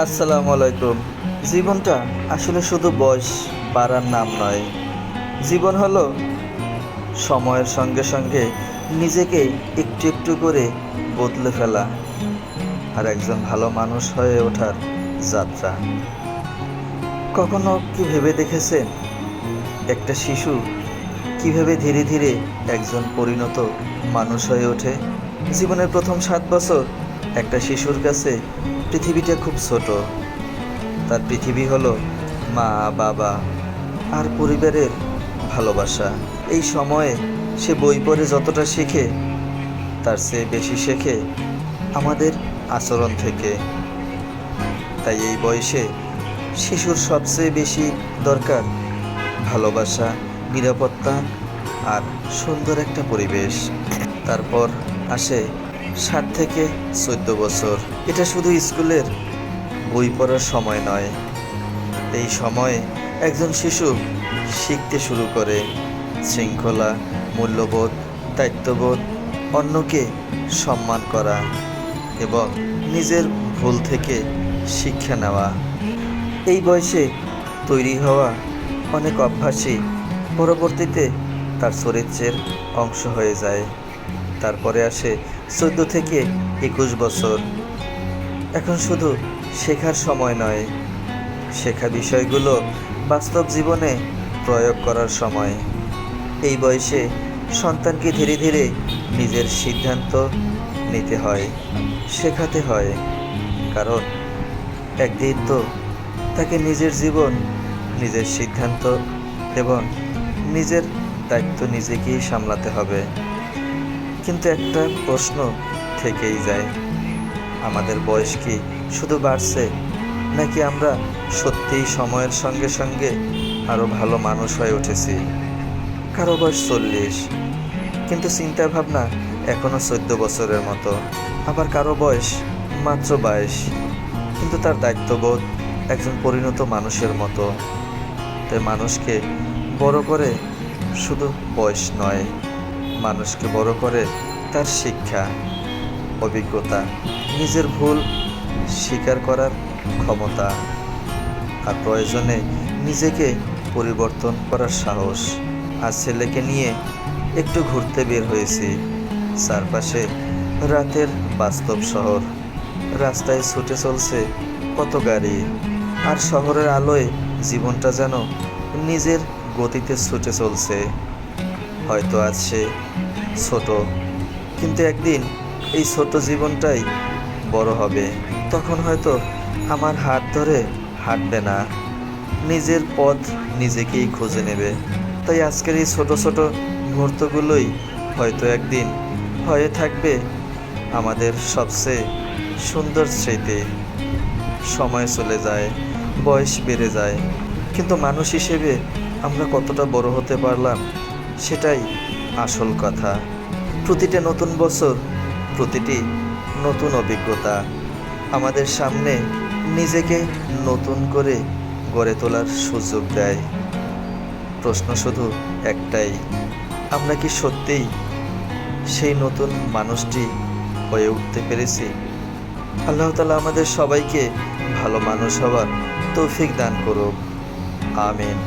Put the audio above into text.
আসসালামু আলাইকুম। জীবনটা আসলে শুধু বয়স বাড়ার নাম নয়। জীবন হলো সময়ের সঙ্গে সঙ্গে নিজেকে একটু একটু করে বদলে ফেলা আর একজন ভালো মানুষ হয়ে ওঠার যাত্রা। কখনো কি ভেবে দেখেছেন একটা শিশু কিভাবে ধীরে ধীরে একজন পরিণত মানুষ হয়ে ওঠে? জীবনের প্রথম 7 বছর একটা শিশুর কাছে পৃথিবীটা খুব ছোট। তার পৃথিবী হলো মা, বাবা আর পরিবারের ভালোবাসা। এই সময়ে সে বই পড়ে যতটা শেখে তার চেয়ে বেশি শেখে আমাদের আচরণ থেকে। তাই এই বয়সে শিশুর সবচেয়ে বেশি দরকার ভালোবাসা, নিরাপত্তা আর সুন্দর একটা পরিবেশ। তারপর আসে 7 থেকে 14 বছর। এটা শুধু স্কুলের বই পড়ার সময় নয়। এই সময়ে একজন শিশু শিখতে শুরু করে শৃঙ্খলা, মূল্যবোধ, দায়িত্ববোধ, অন্যকে সম্মান করা এবং নিজের ভুল থেকে শিক্ষা নেওয়া। এই বয়সে তৈরি হওয়া অনেক অভ্যাসই পরবর্তীতে তার চরিত্রের অংশ হয়ে যায়। তারপরে আসে 14 থেকে 21 বছর। এখন শুধু শেখার সময় নয়, শেখা বিষয়গুলো বাস্তব জীবনে প্রয়োগ করার সময়। এই বয়সে সন্তানকে ধীরে ধীরে নিজের সিদ্ধান্ত নিতে হয়, শেখাতে হয়, কারণ একদিন তো তাকে নিজের জীবন, নিজের সিদ্ধান্ত এবং নিজের দায়িত্ব নিজেকেই সামলাতে হবে। কিন্তু একটা প্রশ্ন থেকেই যায়, আমাদের বয়স কি শুধু বাড়ছে, নাকি আমরা সত্যিই সময়ের সঙ্গে সঙ্গে আরও ভালো মানুষ হয়ে উঠেছি? কারো বয়স 40 কিন্তু চিন্তাভাবনা এখনও 14 বছরের মতো। আবার কারো বয়স মাত্র 22 কিন্তু তার দায়িত্ববোধ একজন পরিণত মানুষের মতো। তাই মানুষকে বড় করে শুধু বয়স নয়, মানুষকে বড় করে তার শিক্ষা, অভিজ্ঞতা, নিজের ভুল স্বীকার করার ক্ষমতা আর প্রয়োজনে নিজেকে পরিবর্তন করার সাহস। আজ ছেলেকে নিয়ে একটু ঘুরতে বের হয়েছি। চারপাশে রাতের বাস্তব শহর, রাস্তায় ছুটে চলছে কত গাড়ি, আর শহরের আলোয় জীবনটা যেন নিজের গতিতে ছুটে চলছে। হয়তো আজ সে ছোট, কিন্তু একদিন এই ছোট জীবনটাই বড় হবে। তখন হয়তো আমার হাত ধরে হাঁটবে না, নিজের পথ নিজেকেই খুঁজে নেবে। তাই আজকের এই ছোট ছোট মুহূর্তগুলোই হয়তো একদিন হয়ে থাকবে আমাদের সবচেয়ে সুন্দর স্মৃতি। সময় চলে যায়, বয়স বেড়ে যায়, কিন্তু মানুষ হিসেবে আমরা কতটা বড় হতে পারলাম সেটাই আসল কথা। প্রতিটা নতুন বছর, প্রতিটি নতুন অভিজ্ঞতা আমাদের সামনে নিজেকে নতুন করে গড়ে তোলার সুযোগ দেয়। প্রশ্ন শুধু একটাই, আমরা কি সত্যিই সেই নতুন মানুষটি হয়ে উঠতে পেরেছি? আল্লাহ তাআলা আমাদের সবাইকে ভালো মানুষ হওয়ার তৌফিক দান করুক। আমিন।